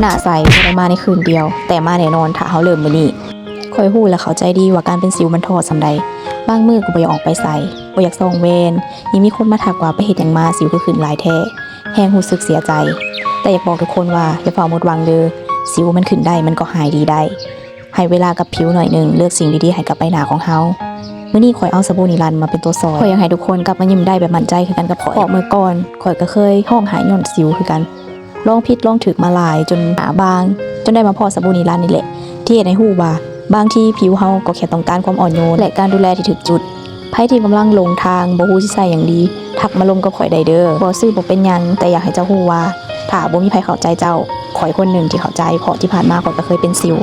น้าใสบ่ได้มาในคืนเดียวแต่มาแน่นอนถ้าเฮาเริ่มมื้อนี้ค่อยฮู้และเข้าใจดีว่าการเป็นสิวมันท้อส่ำใดบางมื้อก็บ่อยากออกไปไสบ่อยากส่องเวรยิ่งมีคนมาทักว่าไปเฮ็ดหยังมาสิวคือขึ้นหลายแท้แฮงรู้สึกเสียใจแต่อยากบอกทุกคนว่าอย่าเฝ้าหมดหวังเด้อสิวมันขึ้นได้มันก็หายดีได้ให้เวลากับผิวหน่อยนึงเลือกสิ่งดีๆให้กับใบหน้าของเฮามื้อนี้ข่อยเอาสบู่นิรันดร์มาเป็นตัวซอยข่อยอยากให้ทุกคนกลับมายิ้มได้แบบมั่นใจคือกันกับข่อยเมื่อก่อนข่อยก็เคยห้องหายย้อนสิวคือกันลองผิดลองถูกมาหลายจนหนาบางจนได้มาพอสบู่นิรันดร์นี่แหละที่เฮ็ดให้ฮู้ว่าบางทีผิวเฮาก็แค่ต้องการความอ่อนโยนและการดูแลที่ถูกจุดไผที่กำลังหลงทางบ่ฮู้สิใช้หยังดีทักมาลมกับข่อยได้เด้อบ่ซื้อบ่เป็นหยังแต่อยากให้เจ้าฮู้ว่าถ้าบ่มีไผเข้าใจเจ้าข่อยคนหนึ่งที่เข้าใจเพราะที่ผ่านมาข่อยก็เคยเป็นสิว